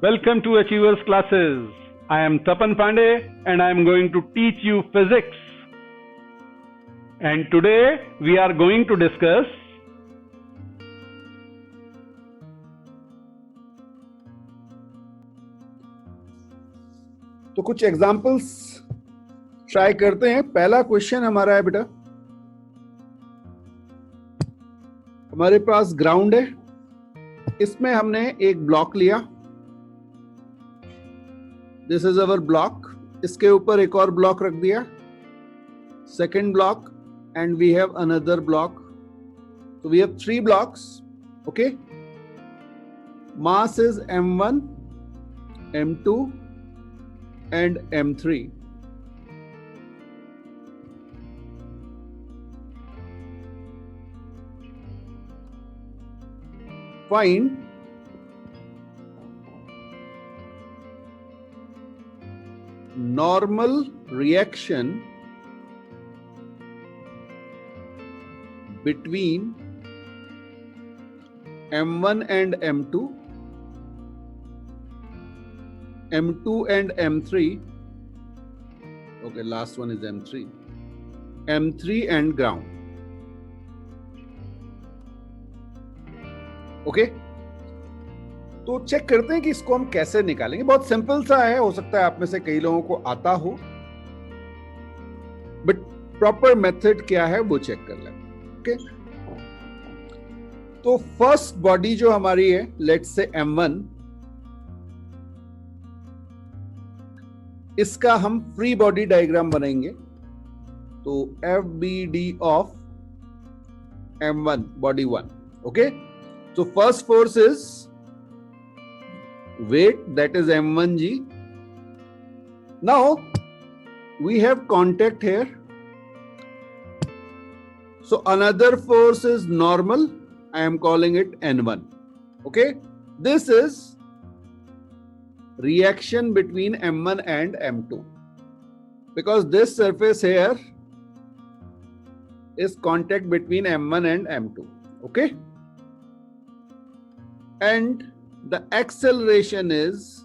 Welcome to Achievers Classes. I am Tapan Pandey and I am going to teach you physics. And today we are going to discuss तो कुछ examples try करते हैं। पहला question हमारा है बेटा, हमारे पास ग्राउंड है, इसमें हमने एक ब्लॉक लिया, दिस इज अवर ब्लॉक, इसके ऊपर एक और ब्लॉक रख दिया, second block, and we have another block, so we have three blocks. Okay, mass is m1, m2 and m3. Find normal reaction between m1 and m2, m2 and m3, okay, last one is m3, m3 and ground. Okay, तो check करते हैं कि इसको हम कैसे निकालेंगे। बहुत simple सा है, हो सकता है आप में से कई लोगों को आता हो, बट प्रॉपर मेथड क्या है वो चेक कर लें। ओके, तो फर्स्ट बॉडी जो हमारी है, लेट्स से m1, इसका हम फ्री बॉडी डायग्राम बनाएंगे। तो FBD of m1 body 1। Okay, so first force is weight, that is m1g. Now we have contact here, so another force is normal, I am calling it n1. Okay, this is reaction between m1 and m2, because this surface here is contact between m1 and m2. Okay, and the acceleration is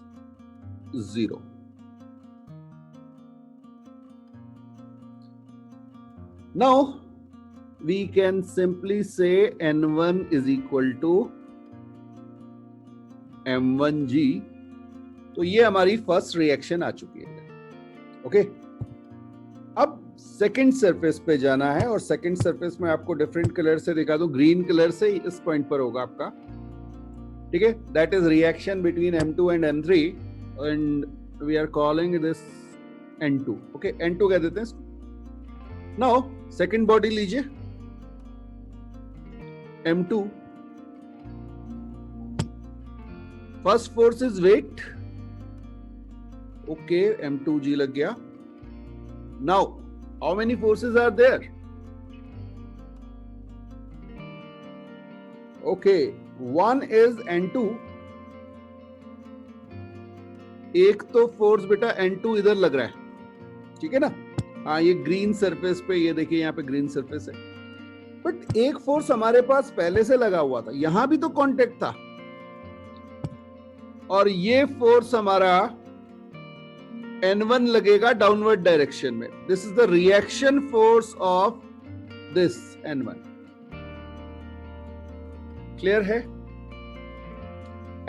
0. Now we can simply say n1 is equal to m1g. तो ये हमारी first reaction आ चुकी है। Okay, अब second surface पे जाना है, और सेकंड सरफेस में आपको डिफरेंट कलर से दिखा दूं। ग्रीन कलर से इस पॉइंट पर होगा आपका, ठीक है, that is reaction between m2 and m3, and we are calling this n2. Okay, n2 कह देते हैं इसको। नाउ सेकंड बॉडी लीजिए, m2, first force is weight, okay, m2g लग गया। Now how many forces are there? Okay, one is n2, एक तो force बेटा n2 इधर लग रहा है, ठीक है ना। हाँ, ये ग्रीन सरफेस पे, ये देखिए यहाँ पे ग्रीन सरफेस है, बट एक फोर्स हमारे पास पहले से लगा हुआ था, यहां भी तो कांटेक्ट था, और ये फोर्स हमारा n1 लगेगा डाउनवर्ड डायरेक्शन में। This is the reaction force of this n1। Clear है?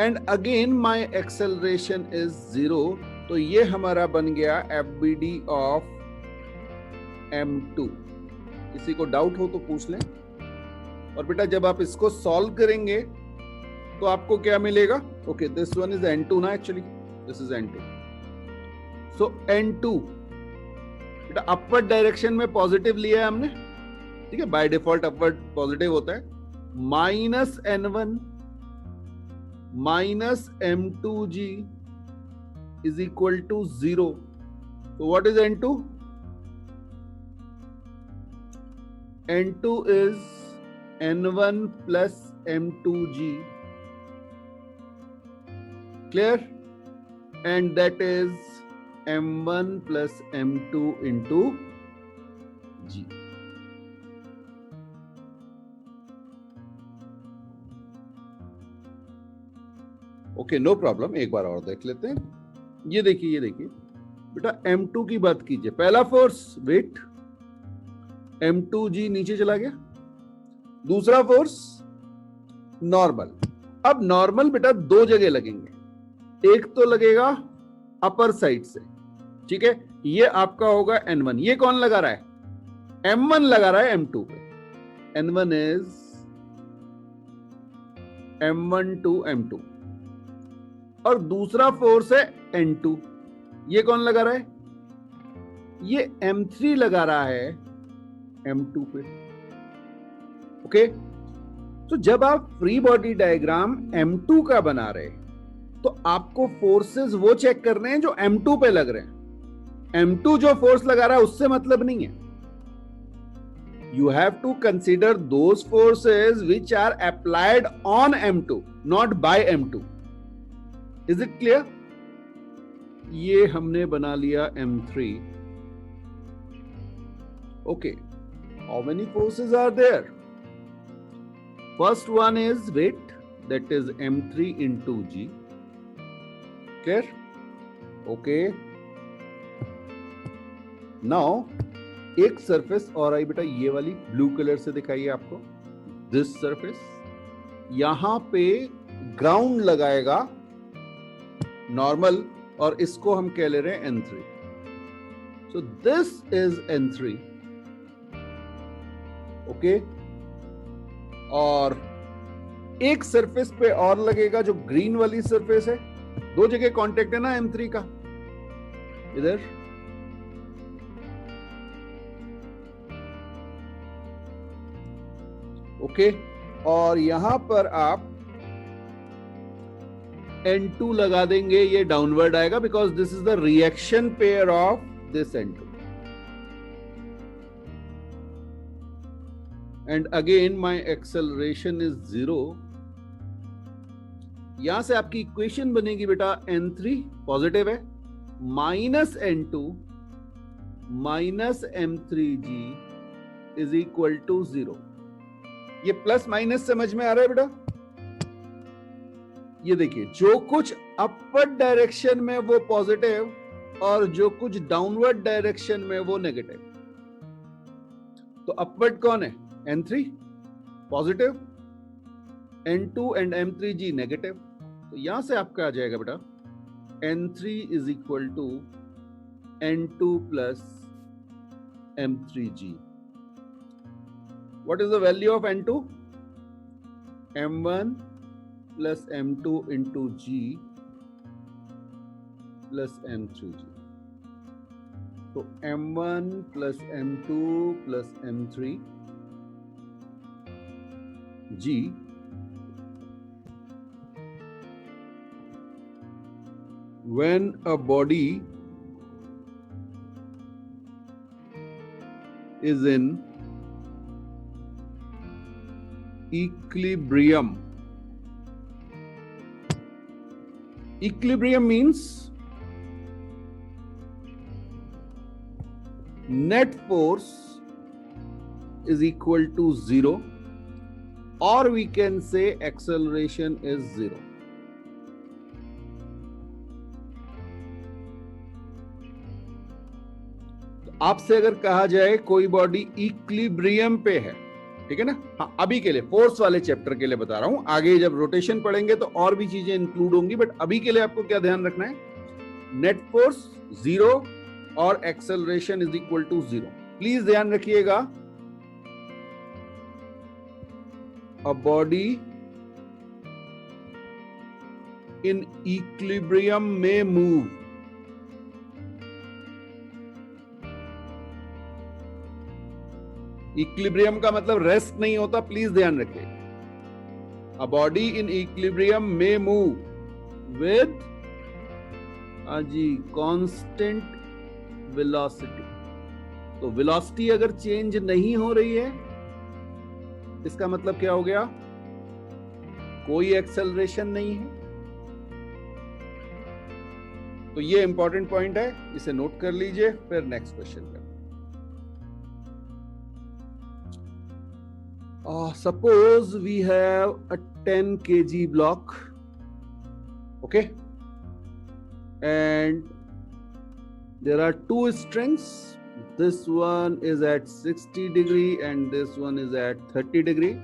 And again my acceleration is 0, तो ये हमारा बन गया FBD ऑफ m2। किसी को डाउट हो तो पूछ लें। और बेटा जब आप इसको सॉल्व करेंगे तो आपको क्या मिलेगा? Okay, this one is n2 ना, actually this is n2। So n2 बेटा अपवर्ड डायरेक्शन में पॉजिटिव लिया है हमने, ठीक है, बाय डिफॉल्ट अपवर्ड पॉजिटिव होता है, minus n1 minus m2g is equal to 0. So what is n2? n2 is n1 plus m2g. Clear? And that is m1 plus m2 into g. Okay, no problem, एक बार और देख लेते हैं। ये देखिए बेटा, M2 की बात कीजिए। पहला फोर्स वेट, M2G नीचे चला गया। दूसरा फोर्स नॉर्मल। अब नॉर्मल बेटा दो जगह लगेंगे, एक तो लगेगा अपर साइड से, ठीक है, ये आपका होगा N1। ये कौन लगा रहा है? M1 लगा रहा है M2 पे। N1 is M1 to M2। और दूसरा फोर्स है N2। ये कौन लगा रहा है? ये M3 लगा रहा है M2 पे। ओके, तो जब आप फ्री बॉडी डायग्राम M2 का बना रहे तो आपको फोर्सेस वो चेक करने हैं जो M2 पे लग रहे हैं। M2 जो फोर्स लगा रहा है उससे मतलब नहीं है। You have to consider those forces which are applied on M2, not by M2. Is it clear? ये हमने बना लिया M3. Okay. How many forces are there? First one is weight, that is M3 into G. Clear? Okay. Now, एक surface और आई बेटा, ये वाली blue colour से दिखाइए आपको। दिस सरफेस, यहां पे ग्राउंड लगाएगा नॉर्मल, और इसको हम कह ले रहे हैं N3। So this is N3। Okay, और एक सरफेस पे और लगेगा जो ग्रीन वाली सरफेस है। दो जगह कांटेक्ट है ना M3 का, इधर। ओके, और यहां पर आप N2 लगा देंगे, ये डाउनवर्ड आएगा because this is the reaction pair of this N2। And again my acceleration is 0। यहां से आपकी इक्वेशन बनेगी बेटा, N3 पॉजिटिव है, minus N2 minus M3G is equal to 0। ये प्लस माइनस समझ में आ रहा है बेटा? ये देखिए, जो कुछ अपवर्ड डायरेक्शन में वो पॉजिटिव और जो कुछ डाउनवर्ड डायरेक्शन में वो नेगेटिव। तो अपवर्ड कौन है? N3 positive, N2 and M3G negative. तो यहां से आपका आ जाएगा बेटा N3 is equal to N2 plus M3G। What is the value of N2? M1 plus M2 into G plus M3G. So M1 plus M2 plus M3 G when a body is in equilibrium. Equilibrium means net force is equal to 0, or we can say acceleration is 0. तो आपसे अगर कहा जाए कोई body equilibrium पे है, ठीक है ना? हाँ, अभी के लिए फोर्स वाले चैप्टर के लिए बता रहा हूं, आगे जब रोटेशन पढ़ेंगे तो और भी चीजें इंक्लूड होंगी, बट अभी के लिए आपको क्या ध्यान रखना है? नेट फोर्स 0 और acceleration is equal to 0। Please ध्यान रखिएगा, अ बॉडी इन इक्विलिब्रियम में मूव। इक्विलिब्रियम का मतलब रेस्ट नहीं होता, प्लीज ध्यान रखिए। अ बॉडी इन इक्विलिब्रियम में मूव विद कांस्टेंट वेलोसिटी। तो वेलोसिटी अगर चेंज नहीं हो रही है, इसका मतलब क्या हो गया? कोई एक्सेलरेशन नहीं है। तो ये इंपॉर्टेंट पॉइंट है, इसे नोट कर लीजिए। फिर नेक्स्ट क्वेश्चन पे। Suppose we have a 10 kg block Okay, and there are two strings. This one is at 60 degree and this one is at 30 degree.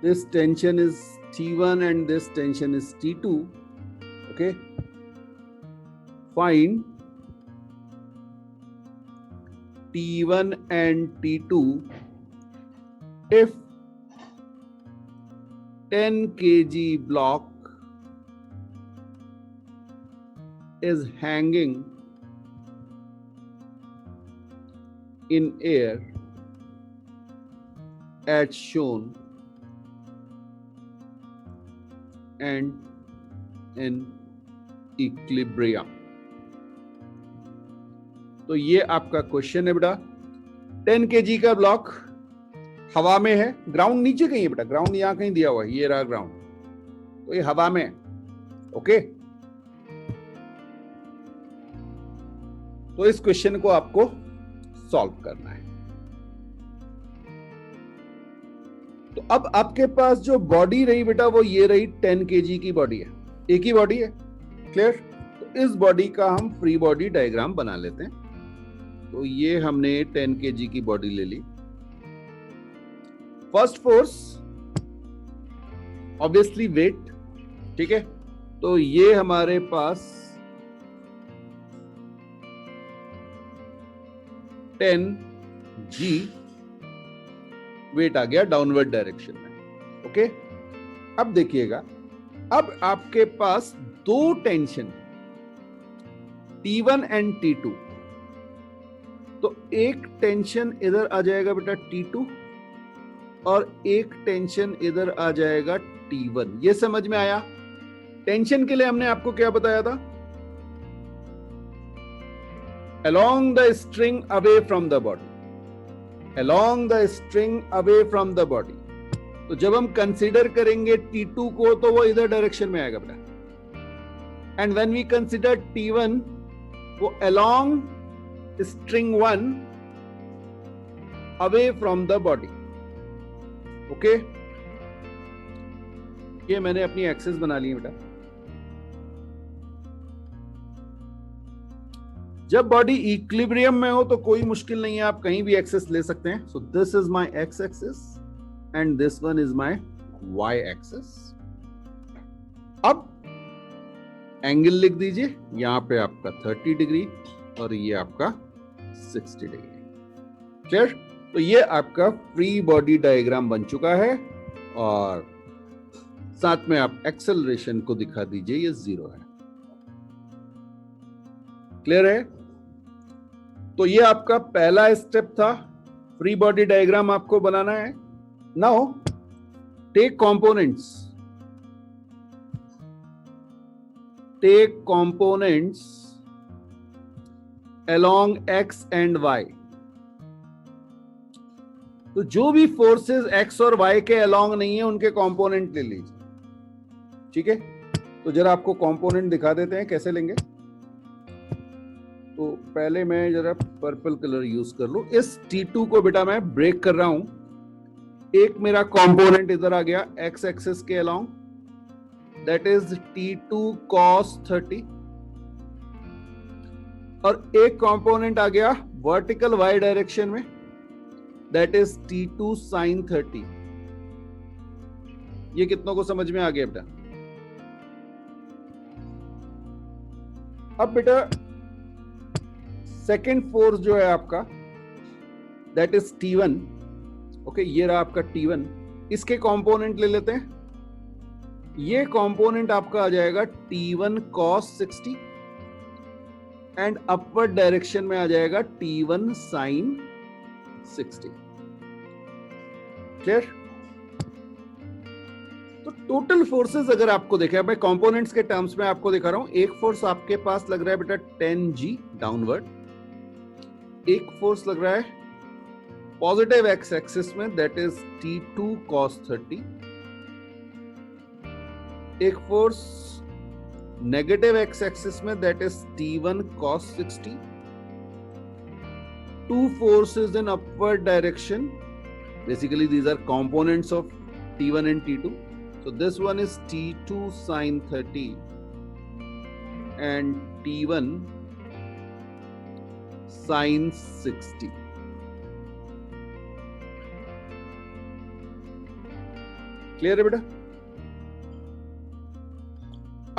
This tension is T1 and this tension is T2. Okay, find T1 and T2 if 10 kg block is hanging in air as shown and in equilibrium. तो ये आपका question है बेटा. 10 kg का block हवा में है, ground नीचे कहीं है बेटा, ग्राउंड यहां कहीं दिया हुआ है, ये रहा ग्राउंड, तो ये हवा में है. ओके, तो इस क्वेश्चन को आपको सॉल्व करना है. तो अब आपके पास जो बॉडी रही बेटा वो ये रही 10 kg की बॉडी है, एक ही बॉडी है. क्लियर? तो इस बॉडी का हम फ्री बॉडी डायग्राम बना लेते हैं. तो ये हमने 10 kg की बॉडी ले ली. First force obviously weight. ठीक है, तो ये हमारे पास 10 G वेट आ गया डाउनवर्ड डायरेक्शन में. ओके, अब देखिएगा, अब आपके पास दो टेंशन T1 एंड T2. तो एक टेंशन इधर आ जाएगा बेटा T2 और एक टेंशन इधर आ जाएगा T1. ये समझ में आया? टेंशन के लिए हमने आपको क्या बताया था? Along the string away from the body. Along the string away from the body. तो जब हम कंसीडर करेंगे T2 को तो वो इधर डायरेक्शन में आएगा बेटा. And when we consider T1 वो along string 1 away from the body. Okay, ये मैंने अपनी एक्सेस बना ली है बेटा. जब बॉडी इक्विलिब्रियम में हो तो कोई मुश्किल नहीं है, आप कहीं भी एक्सेस ले सकते हैं. So this is my x axis and this one is my y axis. अब एंगल लिख दीजिए, यहां पे आपका 30 डिग्री और ये आपका 60 डिग्री. क्लियर? तो ये आपका फ्री बॉडी डायग्राम बन चुका है और साथ में आप एक्सेलरेशन को दिखा दीजिए, ये 0 है. क्लियर है? तो ये आपका पहला स्टेप था, फ्री बॉडी डायग्राम आपको बनाना है. Now take components, take components along x and y. तो जो भी फोर्सेस x और y के along नहीं है उनके कंपोनेंट ले लीजिए. ठीक है, तो जरा आपको कंपोनेंट दिखा देते हैं कैसे लेंगे. तो पहले मैं जरा पर्पल कलर यूज कर लूं. इस T2 को बेटा मैं ब्रेक कर रहा हूं. एक मेरा कंपोनेंट इधर आ गया x एक्सिस के along, that is T2 cos 30, और एक कंपोनेंट आ गया वर्टिकल y डायरेक्शन में, दैट इज T2 sin 30. ये कितनों को समझ में आ गया बेटा? अब बेटा सेकेंड फोर्स जो है आपका दैट इज T1. ओके, ये रहा आपका T1. इसके कंपोनेंट ले लेते हैं. ये कंपोनेंट आपका आ जाएगा T1 cos 60 and upward direction में आ जाएगा T1 sin 60. क्लियर? तो टोटल फोर्सेस अगर आपको देखा, मैं कंपोनेंट्स के टर्म्स में आपको दिखा रहा हूं. एक फोर्स आपके पास लग रहा है बेटा 10G डाउनवर्ड, एक फोर्स लग रहा है पॉजिटिव एक्स एक्सिस में, दैट इज T2 cos 30. एक फोर्स नेगेटिव एक्स एक्सिस में, that is T1 cos 60. Two forces in upward direction, basically these are components of T1 and T2, So this one is T2 sine 30 and T1 sine 60. Clear है बेटा?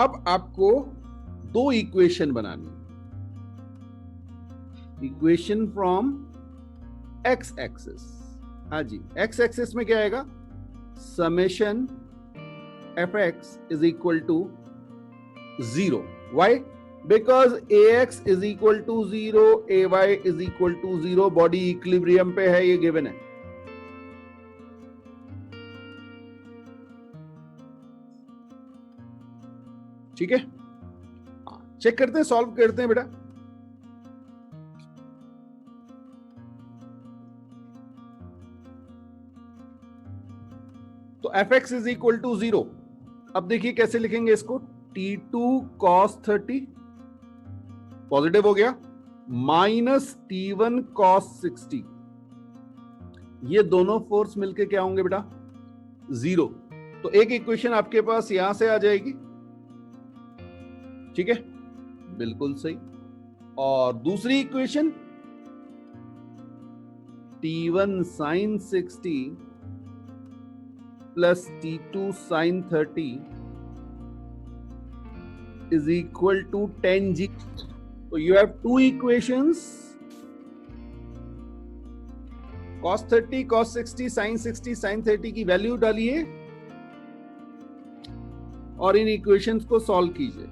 अब आपको दो equation बनानी है. Equation from x axis. हाँ जी, x axis में क्या आएगा? Summation f x is equal to 0. Y? Because a x is equal to 0, a y is equal to 0. Body equilibrium पे है, ये गिवन है. ठीक है, चेक करते हैं, सॉल्व करते हैं बेटा. तो f x is equal to 0. अब देखिए कैसे लिखेंगे इसको. T2 cos 30 पॉजिटिव हो गया, माइनस T1 cos 60. ये दोनों फोर्स मिलके क्या होंगे बेटा? 0. तो एक इक्वेशन आपके पास यहां से आ जाएगी. ठीक है, बिल्कुल सही. और दूसरी equation T1 sin 60 plus T2 sin 30 is equal to 10g. So you have two equations, cos 30, cos 60, sin 60, sin 30 की वैल्यू डालिए और इन इक्वेशंस को सॉल्व कीजिए.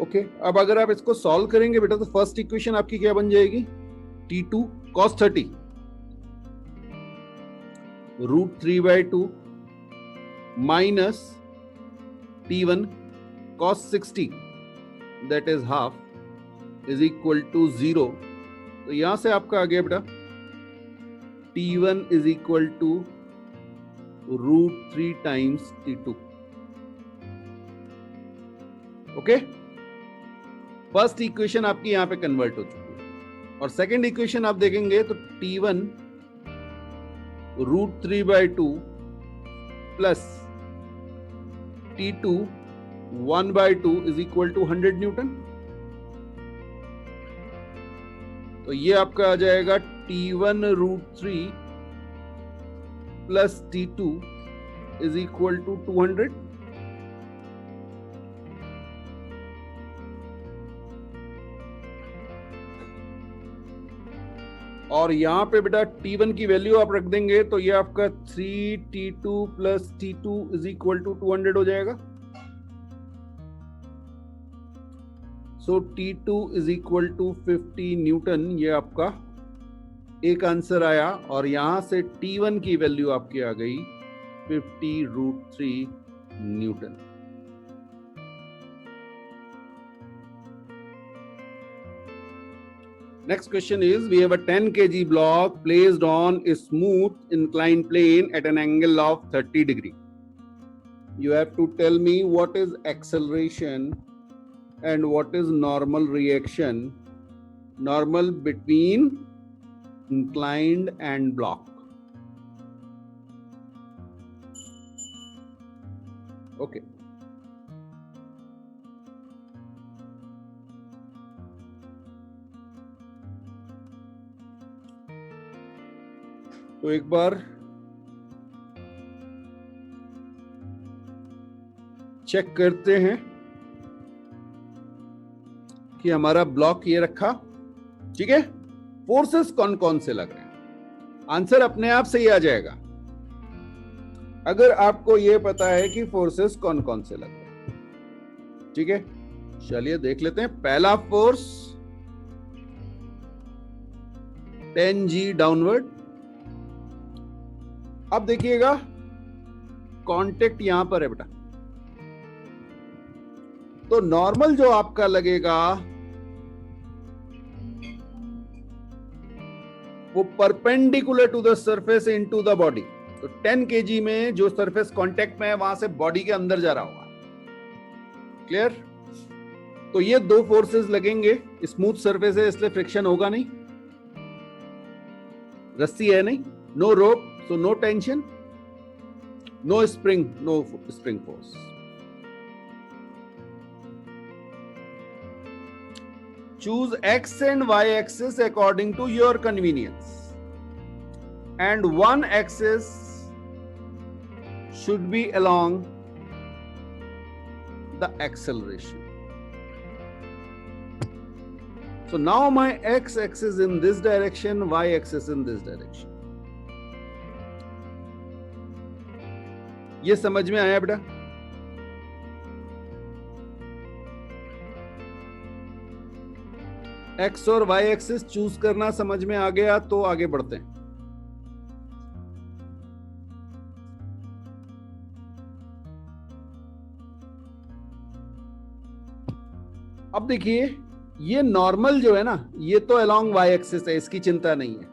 ओके, अब अगर आप इसको सॉल्व करेंगे बेटा तो फर्स्ट इक्वेशन आपकी क्या बन जाएगी? T2 cos 30 √3/2 minus T1 cos 60 that is half is equal to 0. तो यहां से आपका आ गया बेटा T1 is equal to √3 times T2. Okay, first equation आपकी यहां पे कन्वर्ट हो चुकी है. और सेकंड इक्वेशन आप देखेंगे तो T1 √3/2 plus T2 1/2 is equal to 100 Newton. तो ये आपका आ जाएगा T1 √3 plus T2 is equal to 200. और यहां पे बेटा T1 की वैल्यू आप रख देंगे तो ये आपका 3T2 plus T2 is equal to 200 हो जाएगा. So T2 is equal to 50 newton. ये आपका एक आंसर आया. और यहां से T1 की वैल्यू आपकी आ गई 50√3 Newton. Next question is, we have a 10 kg block placed on a smooth inclined plane at an angle of 30 degree. You have to tell me what is acceleration and what is normal reaction, normal between inclined and block. Okay. तो एक बार check करते हैं कि हमारा block ये रखा. ठीक है, फोर्सेस कौन कौन से लग रहे हैं? आंसर अपने आप से ही आ जाएगा अगर आपको ये पता है कि फोर्सेस कौन कौन से लग रहे हैं. ठीक है, चलिए देख लेते हैं. पहला फोर्स 10G डाउनवर्ड. अब देखिएगा कांटेक्ट यहां पर है बेटा. तो नॉर्मल जो आपका लगेगा वो perpendicular to the surface into the body. तो 10 kg में जो सरफेस कांटेक्ट में है वहां से बॉडी के अंदर जा रहा होगा. क्लियर? तो ये दो फोर्सेस लगेंगे. स्मूथ सरफेस है इसलिए फ्रिक्शन होगा नहीं, रस्सी है नहीं, no rope, So no tension, no spring force. Choose x and y axis according to your convenience, and one axis should be along the acceleration. So now my x axis in this direction, y axis in this direction. ये समझ में आया बेटा? X और Y axis choose करना समझ में आ गया तो आगे बढ़ते हैं। अब देखिए, ये नॉर्मल जो है ना, ये तो अलोंग वाई एक्सिस है, इसकी चिंता नहीं है।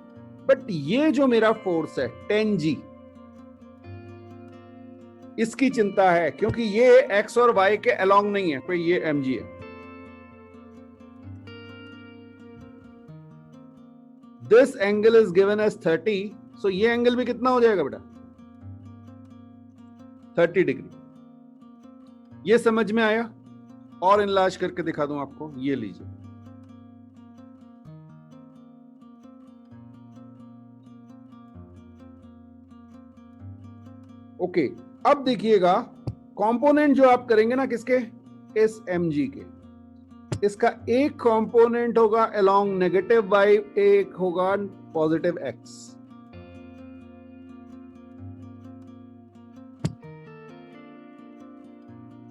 बट ये जो मेरा फोर्स है 10G, इसकी चिंता है, क्योंकि ये एक्स और वाई के अलोंग नहीं है, कोई ये mg है। This angle is given as 30, so ये एंगल भी कितना हो जाएगा बेटा? 30 डिग्री। ये समझ में आया? और इनलार्ज करके दिखा दूं आपको, ये लीजिए। ओके, अब देखिएगा कंपोनेंट जो आप करेंगे ना, किसके? इस mg के। इसका एक कंपोनेंट होगा अलोंग नेगेटिव y, एक होगा पॉजिटिव x।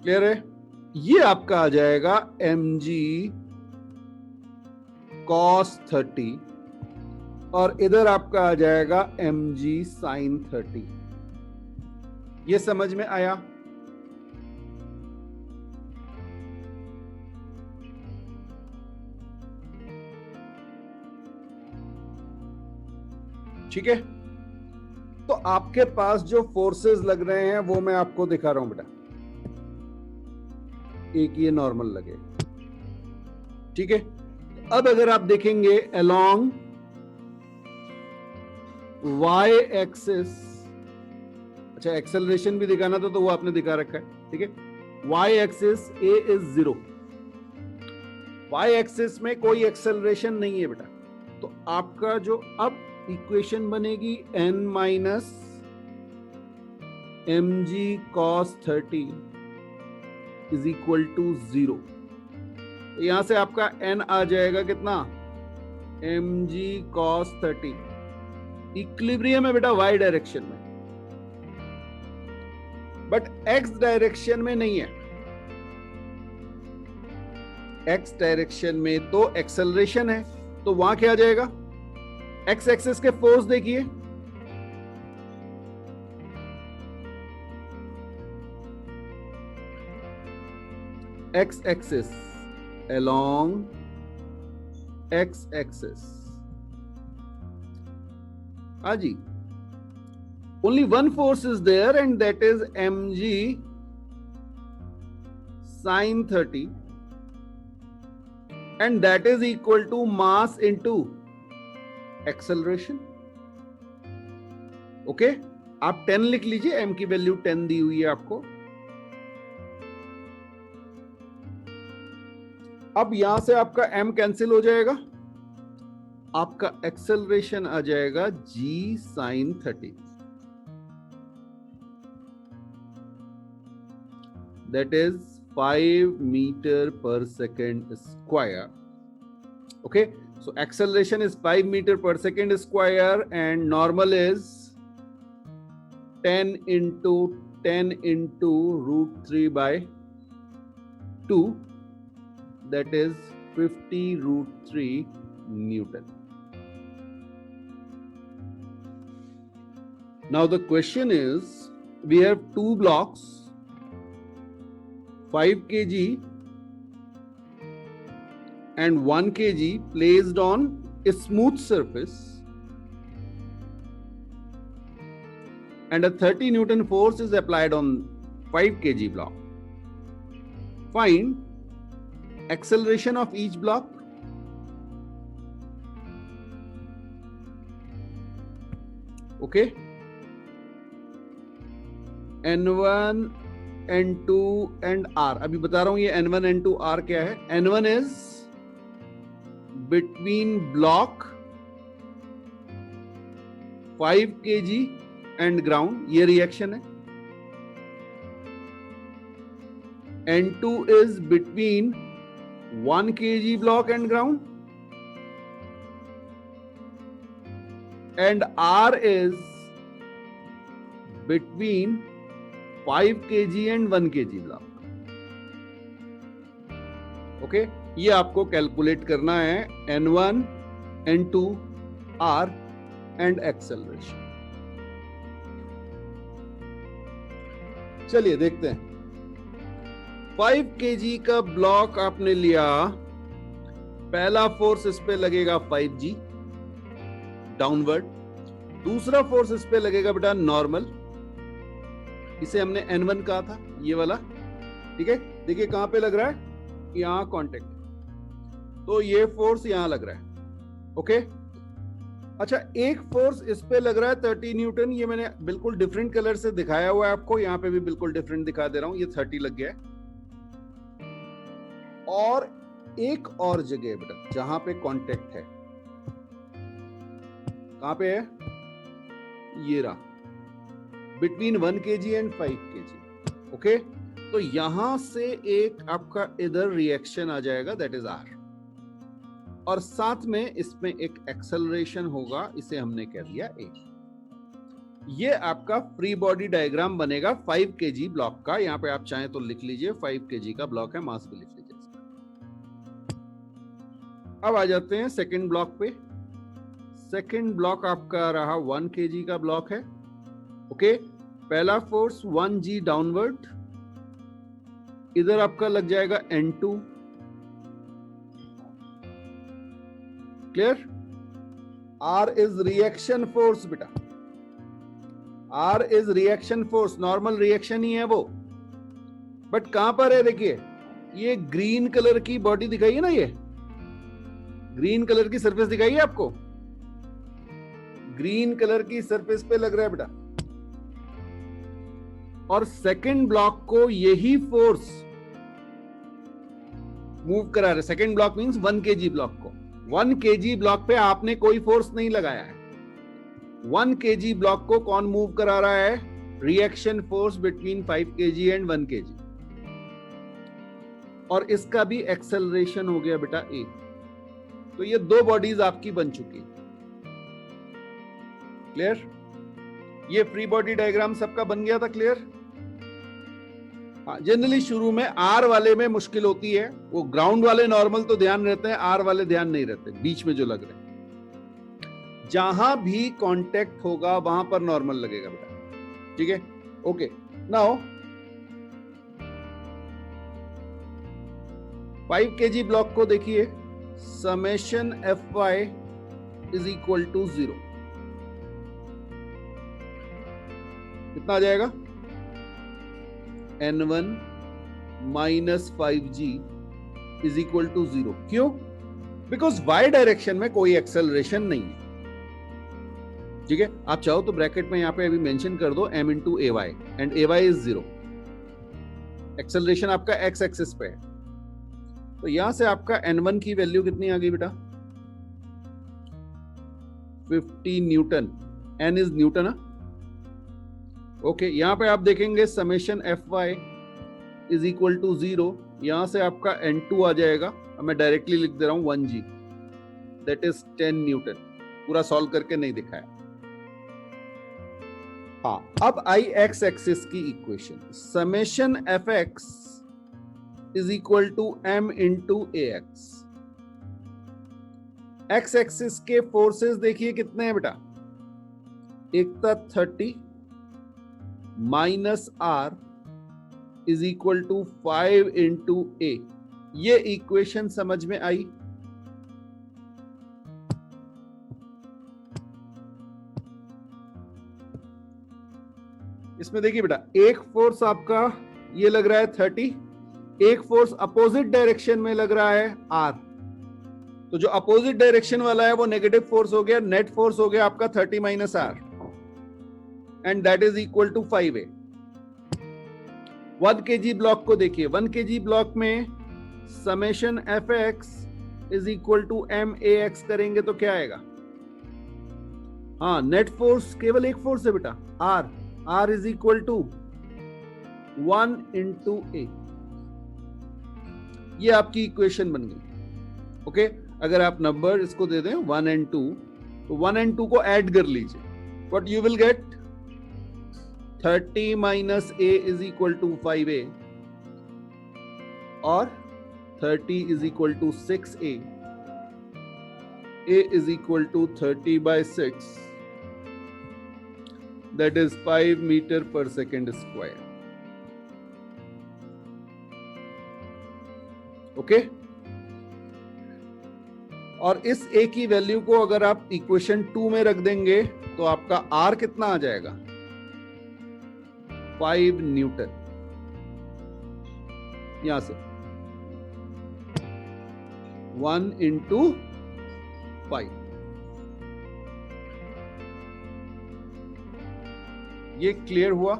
क्लियर है? ये आपका आ जाएगा mg cos 30 और इधर आपका आ जाएगा mg sin 30। ये समझ में आया? ठीक है, तो आपके पास जो फोर्सेस लग रहे हैं वो मैं आपको दिखा रहा हूं बेटा। एक ये नॉर्मल लगे, ठीक है। अब अगर आप देखेंगे अलोंग y एक्सिस, अच्छा एक्सेलरेशन भी दिखाना था तो वो आपने दिखा रखा है, ठीक है। y axis a is 0, y axis में कोई एक्सेलरेशन नहीं है बेटा, तो आपका जो अब इक्वेशन बनेगी n minus mg cos 30 is equal to 0। यहां से आपका n आ जाएगा कितना? mg cos 30। इक्विलिब्रियम है बेटा y डायरेक्शन में, बट x डायरेक्शन में नहीं है। x डायरेक्शन में तो एक्सेलरेशन है, तो वहां क्या आ जाएगा? x एक्सिस के फोर्स देखिए, x axis along x axis, ji only one force is there and that is mg sin 30 and that is equal to mass into acceleration। Okay, आप 10 लिख लीजिए, m की वैल्यू 10 दी हुई है आपको। अब यहां से आपका m कैंसिल हो जाएगा, आपका एक्सेलरेशन आ जाएगा g sin 30, that is 5 meter per second square। Okay, so acceleration is 5 meter per second square and normal is 10 into root 3 by 2, that is 50 root 3 Newton। Now the question is, we have two blocks, 5 kg and 1 kg placed on a smooth surface and a 30 Newton force is applied on 5 kg block. Find acceleration of each block. Okay, N1 N2 and R। अभी बता रहा हूं ये N1 N2 R क्या है। N1 is between block 5 kg and ground, ये reaction है। N2 is between 1 kg block and ground, and R is between 5 kg and 1 kg block. Okay, ये आपको कैलकुलेट करना है N1, N2, R and acceleration. चलिए देखते हैं। 5 kg का ब्लॉक आपने लिया, पहला फोर्स इस पे लगेगा 5G डाउनवर्ड, दूसरा फोर्स इस पे लगेगा बेटा नॉर्मल, इसे हमने N1 कहा था, ये वाला, ठीक है। देखिए कहां पे लग रहा है, यहां कांटेक्ट, तो ये फोर्स यहां लग रहा है। ओके, अच्छा एक फोर्स इस पे लग रहा है 30 न्यूटन, ये मैंने बिल्कुल डिफरेंट कलर से दिखाया हुआ है आपको, यहां पे भी बिल्कुल डिफरेंट दिखा दे रहा हूं, ये 30 लग गया है। और एक और जगह है बेटा जहां पे कांटेक्ट है, कहां पे है, ये रहा, between 1 kg and 5 kg। Okay, तो यहां से एक आपका इधर रिएक्शन आ जाएगा, दैट इज R, और साथ में इसमें एक एक्सेलरेशन होगा, इसे हमने कह दिया A। ये आपका फ्री बॉडी डायग्राम बनेगा 5 kg ब्लॉक का। यहां पे आप चाहें तो लिख लीजिए 5 kg का ब्लॉक है, मास भी लिख लीजिए। अब आ जाते हैं सेकंड ब्लॉक पे। सेकंड ब्लॉक आपका रहा 1 kg का ब्लॉक है। ओके, पहला फोर्स 1G डाउनवर्ड, इधर आपका लग जाएगा N2, clear. R is reaction force बेटा, R is reaction force, normal reaction ही है वो, बट कहां पर है, देखिए ये ग्रीन कलर की बॉडी दिखाई है ना, ये ग्रीन कलर की सरफेस दिखाई है आपको, ग्रीन कलर की सरफेस पे लग रहा है बेटा। और सेकंड ब्लॉक को यही फोर्स मूव करा रहा है। Second block means 1 kg block को, 1 kg ब्लॉक पे आपने कोई फोर्स नहीं लगाया है। 1 kg ब्लॉक को कौन मूव करा रहा है, reaction force between 5 kg and 1 kg, और इसका भी एक्सेलरेशन हो गया बेटा A। तो ये दो बॉडीज आपकी बन चुकी, क्लियर। ये फ्री बॉडी डायग्राम सबका बन गया था, क्लियर। हाँ, जनरली शुरू में R वाले में मुश्किल होती है, वो ग्राउंड वाले नॉर्मल तो ध्यान रहते हैं, R वाले ध्यान नहीं रहते, बीच में जो लग रहे हैं। जहां भी कांटेक्ट होगा वहां पर नॉर्मल लगेगा बेटा, ठीक है। ओके, नाउ 5 kg ब्लॉक को देखिए, summation Fy is equal to 0, कितना आ जाएगा, N1 minus 5G is equal to 0। क्यों, बिकॉज Y डायरेक्शन में कोई एक्सेलरेशन नहीं है, ठीक है। आप चाहो तो ब्रैकेट में यहां पे अभी मेंशन कर दो m into AY, and AY is 0, acceleration आपका x एक्सिस पे है। तो यहां से आपका N1 की वैल्यू कितनी आ गई बेटा, 50 newton, N is newton. Okay, यहां पे आप देखेंगे summation Fy is equal to 0, यहां से आपका N2 आ जाएगा, मैं डायरेक्टली लिख दे रहा हूं 1G, दैट इज 10 न्यूटन। पूरा सॉल्व करके नहीं दिखाया। हाँ, अब आई एक्स एक्सिस की equation, summation Fx is equal to m into AX। X axis के फोर्सेस देखिए कितने हैं बेटा, एक था 30 minus R is equal to 5 into A। ये इक्वेशन समझ में आई। इसमें देखिए बेटा, एक फोर्स आपका ये लग रहा है 30, एक फोर्स अपोजिट डायरेक्शन में लग रहा है R, तो जो अपोजिट डायरेक्शन वाला है वो नेगेटिव फोर्स हो गया, नेट फोर्स हो गया आपका 30 minus R, and that is equal to 5A। 1 kg block को देखिए, 1 kg ब्लॉक में summation f x is equal to m a x करेंगे तो क्या आएगा? हाँ, नेट फोर्स केवल एक फोर्स है बेटा, आर, आर is equal to 1 into a. ये आपकी इक्वेशन बन गई। ओके, अगर आप नंबर इसको दे दें 1 and 2, तो 1 and 2 को ऐड कर लीजिए, what you will get? 30 minus a is equal to 5a और 30 is equal to 6a, a is equal to 30 by 6, that is 5 meter per second square. Okay, और इस a की वैल्यू को अगर आप इक्वेशन 2 में रख देंगे तो आपका r कितना आ जाएगा? 5 न्यूटन। यहां से 1 इंटू 5। ये क्लियर हुआ?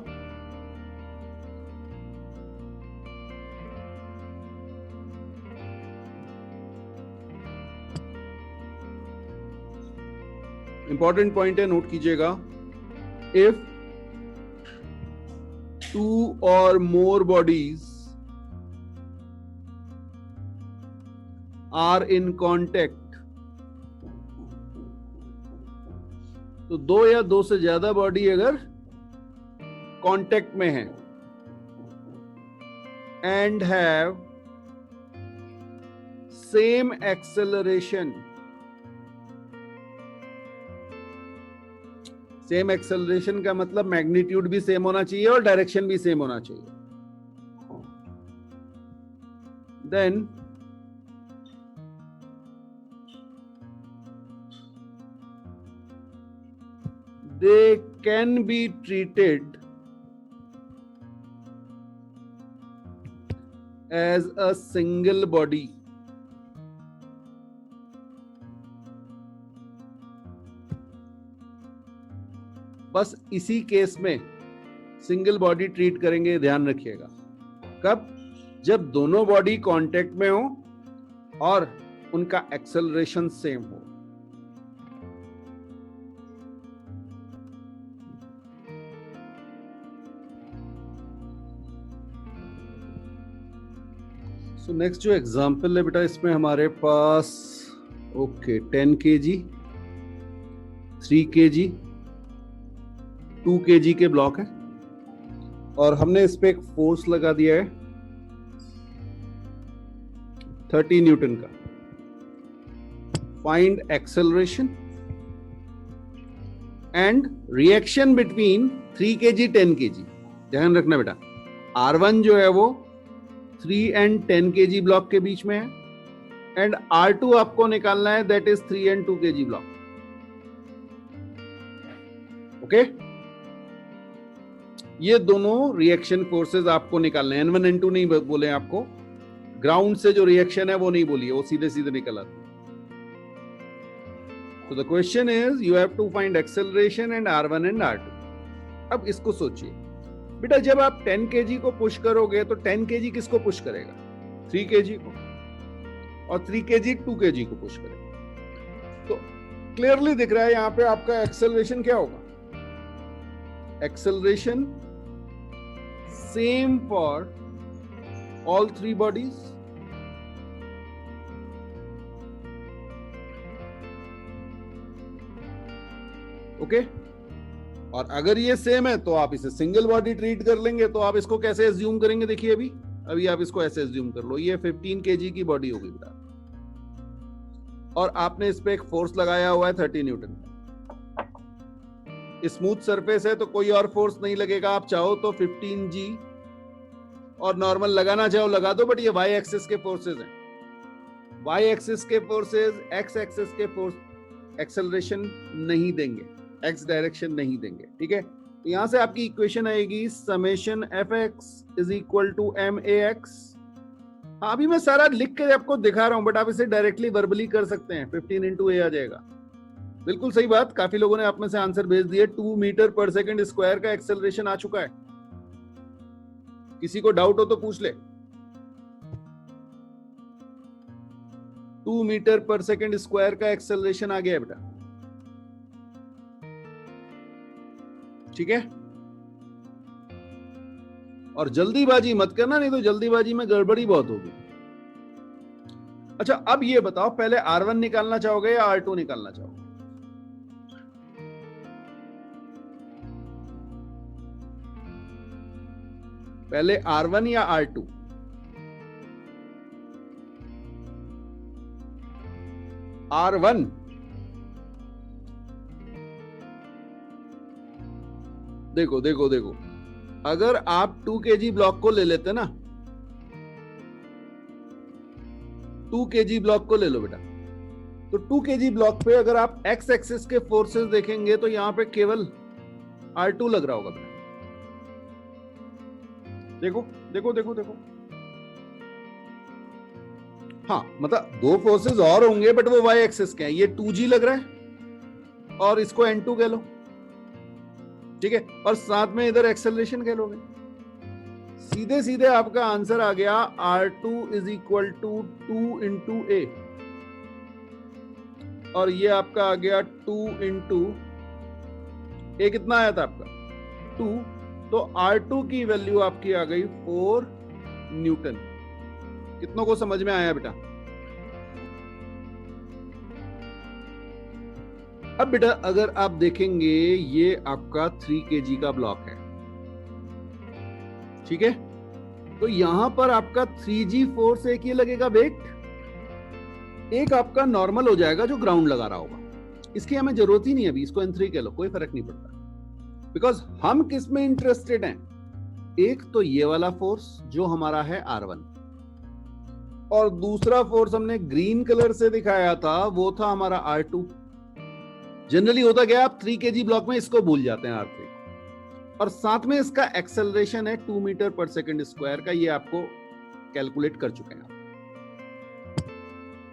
इंपॉर्टेंट पॉइंट है, नोट कीजिएगा। If 2 or more bodies are in contact, तो 2 या 2 से ज्यादा बॉडी अगर कांटेक्ट में है and have same acceleration, same acceleration का मतलब मैग्नीट्यूड भी सेम होना चाहिए और डायरेक्शन भी सेम होना चाहिए, then they can be treated as a single body. बस इसी केस में सिंगल बॉडी ट्रीट करेंगे, ध्यान रखिएगा। कब? जब दोनों बॉडी कांटेक्ट में हो और उनका एक्सेलरेशन सेम हो। सो नेक्स्ट जो एग्जांपल है बेटा, इसमें हमारे पास 10 kg, 3 kg, 2 kg के ब्लॉक है और हमने इस पे एक फोर्स लगा दिया है 30 न्यूटन का। Find acceleration and reaction between 3 kg 10 kg। ध्यान रखना बेटा, R1 जो है वो 3 and 10 kg ब्लॉक के बीच में है एंड R2 आपको निकालना है, that is 3 and 2 kg block. Okay, ये दोनों रिएक्शन फोर्सेस आपको निकालने हैं। N1 N2 नहीं बोले आपको, ग्राउंड से जो रिएक्शन है वो नहीं बोलिए, वो सीधे सीधे निकल आती है। So the question is you have to find acceleration and R1 and R2। अब इसको सोचिए बेटा, जब आप 10 kg को पुश करोगे तो 10 kg किसको पुश करेगा? 3 kg को, और 3 kg 2 kg को पुश करेगा। तो क्लियरली दिख रहा है यहां पे आपका एक्सेलरेशन क्या होगा? Acceleration same for all 3 bodies. Okay, और अगर ये सेम है तो आप इसे सिंगल बॉडी ट्रीट कर लेंगे। तो आप इसको कैसे एज्यूम करेंगे? देखिए अभी आप इसको ऐसे एज्यूम कर लो, ये 15 kg की बॉडी होगी बेटा और आपने इस पे एक फोर्स लगाया हुआ है 30 न्यूटन। स्मूथ सरफेस है तो कोई और फोर्स नहीं लगेगा, आप चाहो तो 15G और नॉर्मल लगाना चाहो लगा दो, बट ये वाई एक्सिस के फोर्सेस हैं। वाई एक्सिस के फोर्सेस एक्स एक्सिस के फोर्स एक्सेलरेशन नहीं देंगे, एक्स डायरेक्शन नहीं देंगे। ठीक है, तो यहां से आपकी इक्वेशन आएगी summation f x is equal to m a x. हाँ, अभी मैं सारा लिख के आपको दिखा रहा हूं, बट आप इसे डायरेक्टली वर्बली कर सकते हैं। 15 इंटू ए आ जाएगा। बिल्कुल सही बात, काफी लोगों ने आप में से आंसर भेज दिए। 2 मीटर पर सेकंड स्क्वायर का एक्सेलरेशन आ चुका है। किसी को डाउट हो तो पूछ ले। 2 मीटर पर सेकेंड स्क्वायर का एक्सेलरेशन आ गया बेटा, ठीक है। और जल्दीबाजी मत करना, नहीं तो जल्दीबाजी में गड़बड़ी बहुत होगी। अच्छा, अब ये बताओ, पहले R1 निकालना चाहोगे या R2 निकालना चाहोगे? पहले R1 या R2? R1। देखो देखो देखो, अगर आप 2 kg ब्लॉक को ले लेते ना, 2 kg ब्लॉक को ले लो बेटा, तो 2 kg ब्लॉक पे अगर आप एक्स एक्सिस के फोर्सेस देखेंगे तो यहां पे केवल R2 लग रहा होगा बेटा। देखो देखो देखो देखो, हाँ मतलब 2 फोर्सेस और होंगे बट वो वाई एक्सिस के हैं। ये 2g लग रहा है और इसको n2 कह लो, ठीक है, और साथ में इधर एक्सेलरेशन कह लोगे। सीधे सीधे आपका आंसर आ गया R2 is equal to 2 into a, और ये आपका आ गया 2 इंटू ए। कितना आया था आपका? 2। तो R2 की वैल्यू आपकी आ गई 4 न्यूटन। कितनों को समझ में आया बेटा? अब बेटा अगर आप देखेंगे, ये आपका 3 kg का ब्लॉक है, ठीक है, तो यहां पर आपका 3g फोर्स एक ही लगेगा वेट, एक आपका नॉर्मल हो जाएगा जो ग्राउंड लगा रहा होगा। इसकी हमें जरूरत ही नहीं, अभी इसको n3 कह लो, कोई फर्क नहीं पड़ता, बिकॉज हम किस में इंटरेस्टेड हैं? एक तो ये वाला फोर्स जो हमारा है R1, और दूसरा फोर्स हमने ग्रीन कलर से दिखाया था, वो था हमारा R2। जनरली होता क्या, आप 3 kg ब्लॉक में इसको भूल जाते हैं R3, और साथ में इसका एक्सेलरेशन है 2 मीटर पर सेकेंड स्क्वायर का, ये आपको कैलकुलेट कर चुके हैं आप।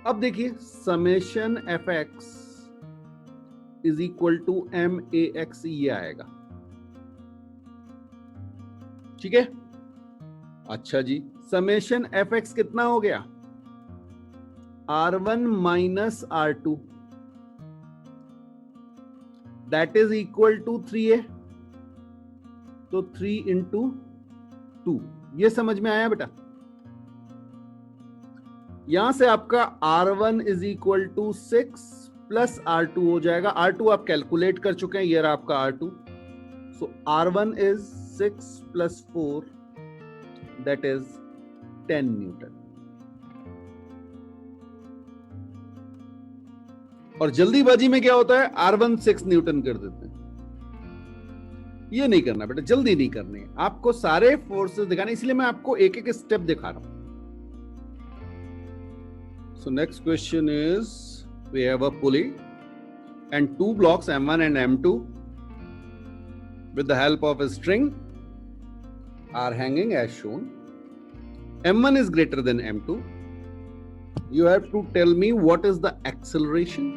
अब देखिए, summation fx is equal to max, ये आएगा, ठीक है। अच्छा जी, समेशन fx कितना हो गया? R1 minus R2, that is equal to 3a, तो 3 इंटू 2। ये समझ में आया बेटा? यहां से आपका R1 is equal to 6 plus R2 हो जाएगा। R2 आप कैलकुलेट कर चुके हैं, ये रहा आपका R2। So R1 is 6 plus 4, that is 10 Newton. और जल्दीबाजी में क्या होता है, R1 6 न्यूटन कर देते हैं। ये नहीं करना बेटा, जल्दी नहीं करनी है, आपको सारे फोर्सेस दिखाने, इसलिए मैं आपको एक एक स्टेप दिखा रहा हूं। So next question is, we have a pulley and 2 blocks M1 and M2 with the help of a string are hanging as shown. M1 is greater than M2. You have to tell me what is the acceleration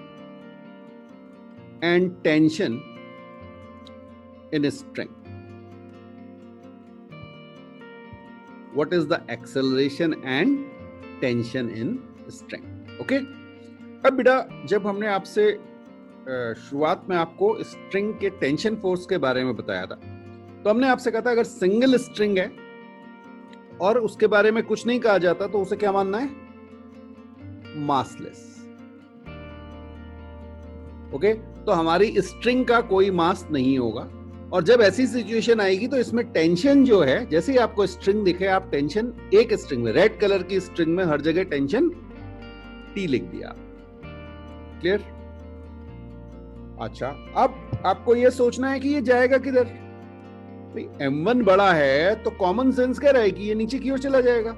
and tension in a string. What is the acceleration and tension in string? Okay? अब बेटा जब हमने आपसे शुरुआत में आपको string के tension force के बारे में बताया था, तो हमने आपसे कहा था अगर सिंगल स्ट्रिंग है और उसके बारे में कुछ नहीं कहा जाता तो उसे क्या मानना है? मासलेस। ओके, तो हमारी स्ट्रिंग का कोई मास नहीं होगा, और जब ऐसी सिचुएशन आएगी तो इसमें टेंशन जो है, जैसे ही आपको स्ट्रिंग दिखे, आप टेंशन एक स्ट्रिंग में, रेड कलर की स्ट्रिंग में हर जगह टेंशन T लिख दिया। क्लियर? अच्छा, अब आपको यह सोचना है कि ये जाएगा किधर। भाई M1 बड़ा है तो कॉमन सेंस कह रहा है कि ये नीचे की ओर चला जाएगा।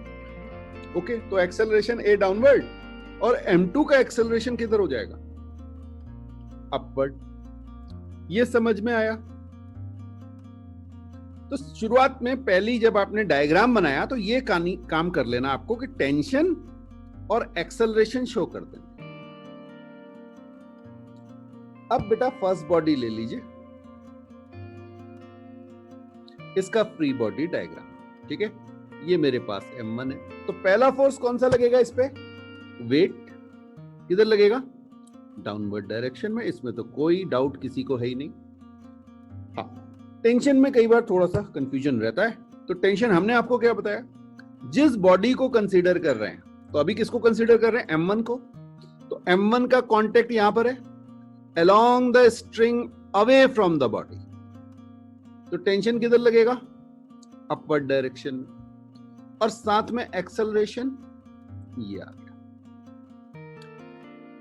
ओके, तो एक्सेलरेशन A डाउनवर्ड, और M2 का एक्सेलरेशन किधर हो जाएगा? अपवर्ड। ये समझ में आया? तो शुरुआत में पहली जब आपने डायग्राम बनाया तो ये काम कर लेना आपको कि टेंशन और एक्सेलरेशन शो कर देना। अब बेटा फर्स्ट बॉडी ले लीजिए, इसका फ्री बॉडी डायग्राम। ठीक है, ये मेरे पास m1 है। तो पहला फोर्स कौन सा लगेगा इस पे? वेट किधर लगेगा? डाउनवर्ड डायरेक्शन में। इसमें तो कोई डाउट किसी को है ही नहीं। हाँ, टेंशन में कई बार थोड़ा सा कंफ्यूजन रहता है। तो टेंशन हमने आपको क्या बताया? जिस बॉडी को कंसीडर कर रहे हैं, तो अभी किसको कंसीडर कर रहे हैं? m1 को। तो m1 का कांटेक्ट यहां पर है along the string away from the body। तो टेंशन किधर लगेगा? अपवर्ड डायरेक्शन में। और साथ में एक्सेलरेशन ये आ गया।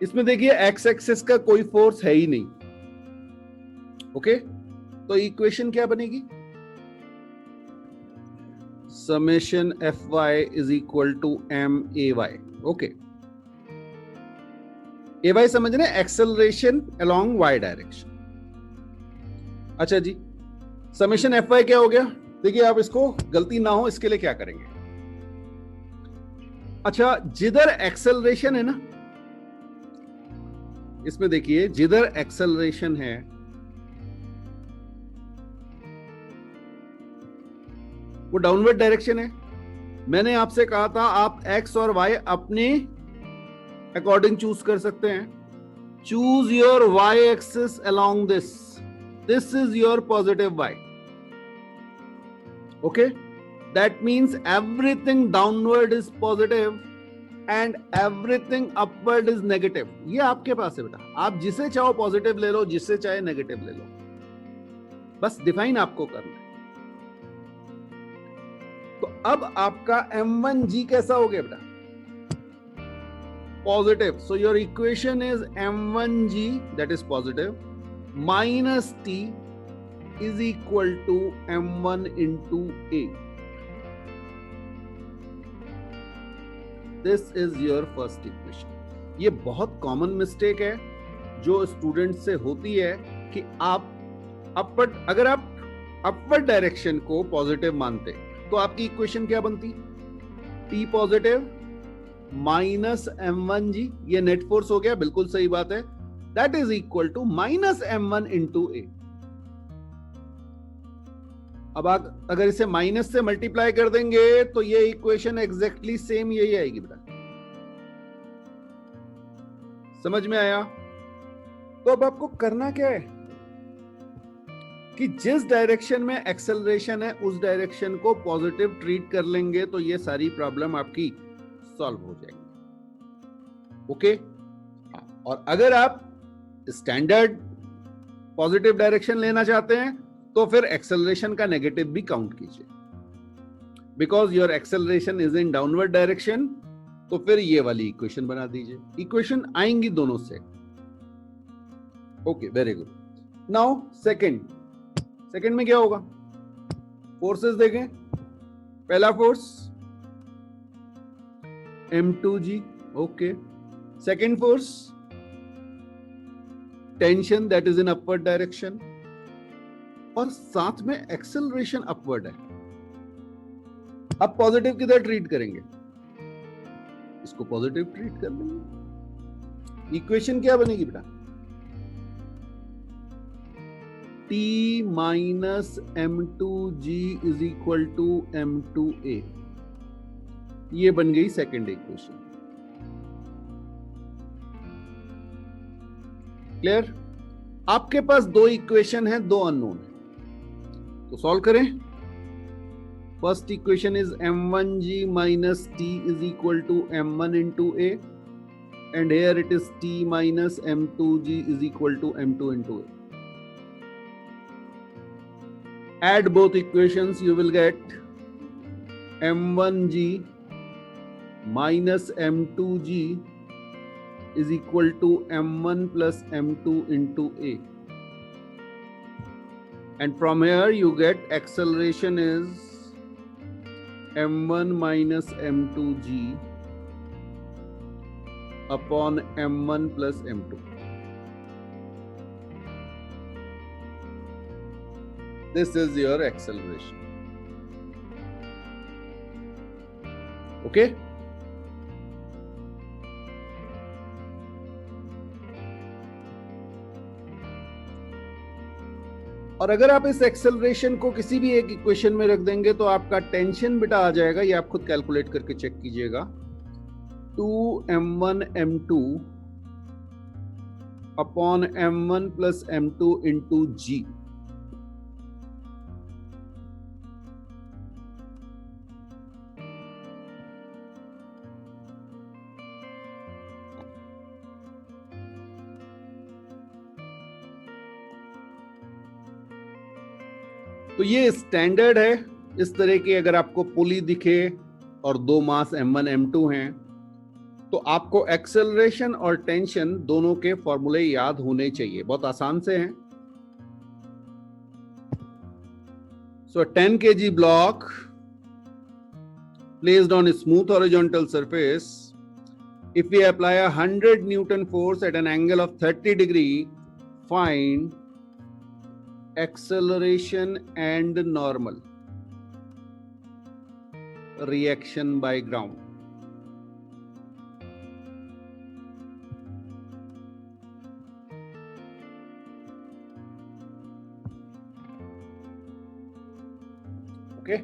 इसमें देखिए एक्स एक्सिस का कोई फोर्स है ही नहीं। ओके, तो इक्वेशन क्या बनेगी? Summation f y is equal to m a y. Okay, a y समझ रहे हैं? Acceleration along y direction. अच्छा जी, समेशन एफ वाई क्या हो गया? देखिए, आप इसको गलती ना हो इसके लिए क्या करेंगे? अच्छा, जिधर एक्सेलरेशन है ना, इसमें देखिए जिधर एक्सेलरेशन है वो डाउनवर्ड डायरेक्शन है। मैंने आपसे कहा था आप एक्स और वाई अपने अकॉर्डिंग चूज कर सकते हैं। Choose your y axis along this is your positive y. Okay, that means everything downward is positive and everything upward is negative. ये आपके पास है बेटा, आप जिसे चाहो पॉजिटिव ले लो, जिसे चाहे नेगेटिव ले लो, बस डिफाइन आपको करना है। तो अब आपका m1g कैसा हो गया बेटा? Positive. So your equation is m1g that is positive minus t is equal to m1 into a। This is your first equation. ये बहुत कॉमन मिस्टेक है जो स्टूडेंट से होती है कि आप अपवर्ड, अगर आप अपवर्ड डायरेक्शन को पॉजिटिव मानते तो आपकी इक्वेशन क्या बनती? T पॉजिटिव माइनस m1g, ये नेट फोर्स हो गया, बिल्कुल सही बात है, that is equal to minus m1 into a। अब आप अगर इसे माइनस से मल्टीप्लाई कर देंगे तो ये इक्वेशन एग्जैक्टली सेम यही आएगी बेटा। समझ में आया? तो अब आपको करना क्या है कि जिस डायरेक्शन में एक्सेलरेशन है उस डायरेक्शन को पॉजिटिव ट्रीट कर लेंगे तो ये सारी प्रॉब्लम आपकी सॉल्व हो जाएगी। ओके, और अगर आप स्टैंडर्ड पॉजिटिव डायरेक्शन लेना चाहते हैं तो फिर एक्सेलरेशन का नेगेटिव भी काउंट कीजिए, because your acceleration is in downward direction. तो फिर ये वाली इक्वेशन बना दीजिए। इक्वेशन आएंगी दोनों से। Okay, very good. Now second में क्या होगा? फोर्सेस देखें। पहला force m2g। Okay, second force tension that is in upward direction, और साथ में एक्सेलरेशन अपवर्ड है। अब पॉजिटिव किधर ट्रीट करेंगे? इसको पॉजिटिव ट्रीट कर लेंगे। इक्वेशन क्या बनेगी बेटा? T minus m2g is equal to m2a। ये बन गई सेकेंड इक्वेशन। क्लियर? आपके पास दो इक्वेशन है, दो अननोन है, तो सॉल्व करें। First equation is m1g minus t is equal to m1 into a, and here it is t minus m2g is equal to m2 into a. Add both equations, you will get m1g minus m2g is equal to m1 plus m2 into a, and from here you get acceleration is m1 minus m2g upon m1 plus m2. This is your acceleration. Okay? और अगर आप इस acceleration को किसी भी एक equation में रख देंगे तो आपका टेंशन बेटा आ जाएगा, ये आप खुद कैलकुलेट करके चेक कीजिएगा, 2m1m2 upon m1 plus m2 into जी। तो ये स्टैंडर्ड है। इस तरह की अगर आपको पुली दिखे और दो मास m1 m2 हैं तो आपको एक्सेलरेशन और टेंशन दोनों के फॉर्मूले याद होने चाहिए, बहुत आसान से हैं। सो 10 kg block placed on a smooth horizontal surface, if we apply a 100 Newton force at an angle of 30 degree, find acceleration and normal reaction by ground. Okay.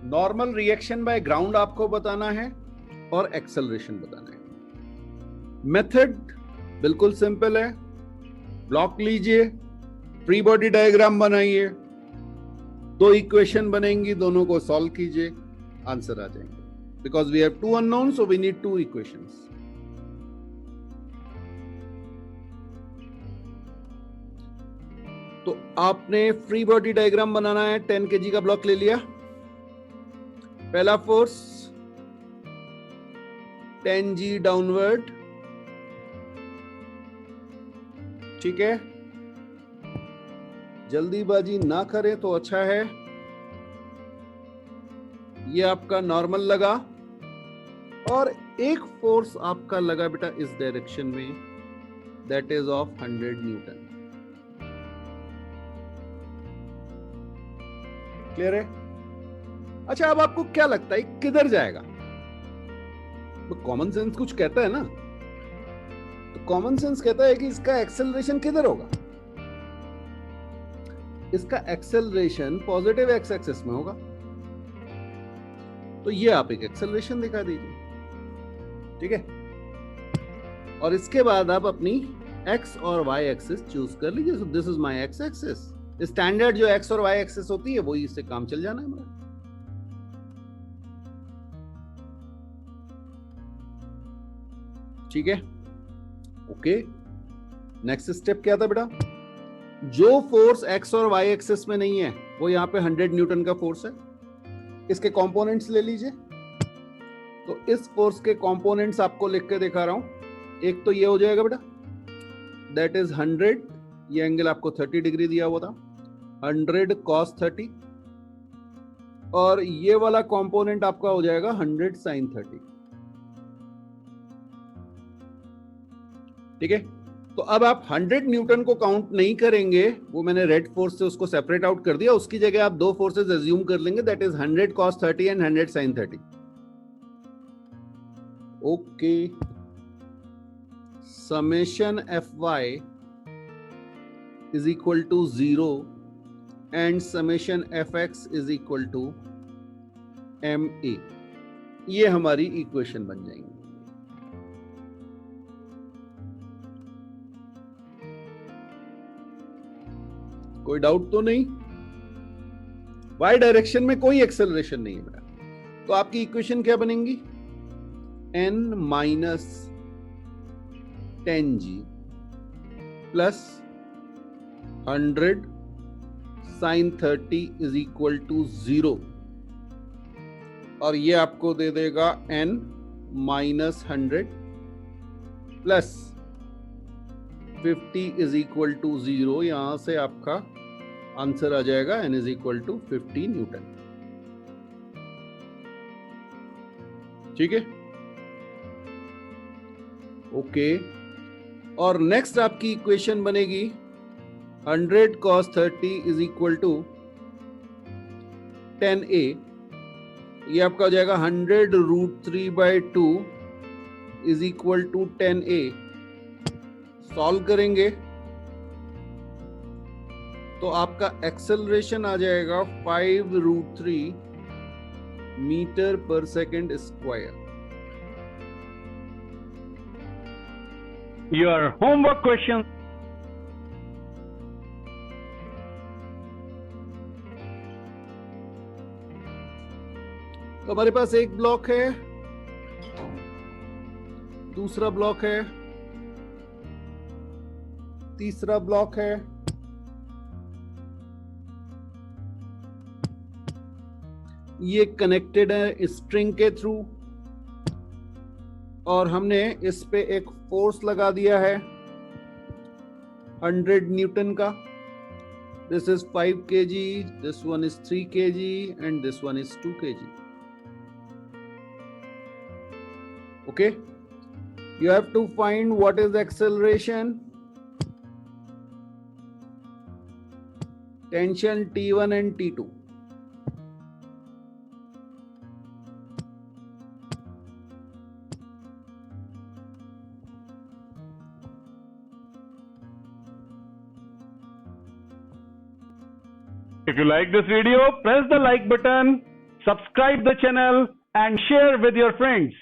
Normal reaction by ground आपको बताना है और acceleration बताना है। Method बिल्कुल simple है। Block लीजिए, free body diagram बनाइए, दो इक्वेशन बनेंगी, दोनों को सॉल्व कीजिए, आंसर आ जाएंगे। Because we have two unknown, so we need two equations. तो आपने फ्री बॉडी डायग्राम बनाना है। 10 kg का ब्लॉक ले लिया। पहला फोर्स 10g डाउनवर्ड, ठीक है, जल्दीबाजी ना करें तो अच्छा है। ये आपका नॉर्मल लगा और एक फोर्स आपका लगा बेटा इस डायरेक्शन में, that is of 100 Newton. Clear है? अच्छा, अब आपको क्या लगता है किधर जाएगा? तो कॉमन सेंस कुछ कहता है ना, तो कॉमन सेंस कहता है कि इसका एक्सेलरेशन किधर होगा? इसका एक्सेलरेशन पॉजिटिव एक्स एक्सिस में होगा। तो ये आप एक एक्सेलरेशन दिखा दीजिए, ठीक है। और इसके बाद आप अपनी एक्स और वाई एक्सिस चूज कर लीजिए। सो this is my x axis. Standard जो एक्स और वाई एक्सिस होती है वही, इससे काम चल जाना है हमारा। ठीक है, ओके। नेक्स्ट स्टेप क्या था बेटा? जो फोर्स एक्स और वाई एक्सिस में नहीं है वो यहाँ पे 100 न्यूटन का फोर्स है। इसके कंपोनेंट्स ले लीजिए। तो इस फोर्स के कंपोनेंट्स आपको लिख के दिखा रहा हूं। एक तो ये हो जाएगा बेटा, दैट इज 100, ये एंगल आपको 30 डिग्री दिया हुआ था, 100 cos 30, और ये वाला कंपोनेंट आपका हो जाएगा 100 sin 30। ठीक है, तो अब आप 100 न्यूटन को काउंट नहीं करेंगे, वो मैंने रेड फोर्स से उसको सेपरेट आउट कर दिया। उसकी जगह आप दो फोर्सेस अज्यूम कर लेंगे, that is 100 cos 30 and 100 sin 30। Okay, summation Fy is equal to 0 and summation Fx is equal to ma। ये हमारी इक्वेशन बन जाएंगी। कोई डाउट तो नहीं? वाई डायरेक्शन में कोई एक्सेलरेशन नहीं है बेटा, तो आपकी इक्वेशन क्या बनेगी? n minus 10g plus 100 sin 30 is equal to 0, और ये आपको दे देगा n minus 100 plus 50 is equal to 0। यहां से आपका आंसर आ जाएगा n is equal to 50 newton. ठीक है, ओके। और नेक्स्ट आपकी इक्वेशन बनेगी 100 cos 30 is equal to 10a। ये आपका हो जाएगा 100 √3/2 is equal to 10a। Solve करेंगे तो आपका एक्सेलरेशन आ जाएगा 5√3 मीटर पर second square. Your homework question. तो हमारे पास एक ब्लॉक है, दूसरा ब्लॉक है, तीसरा ब्लॉक है, ये कनेक्टेड है स्ट्रिंग के थ्रू और हमने इस पे एक फोर्स लगा दिया है 100 न्यूटन का। This is 5 kg, this one is 3 kg and this one is 2 kg. Okay, you have to find what is acceleration, tension T1 and T2. If you like this video, press the like button, subscribe the channel and share with your friends.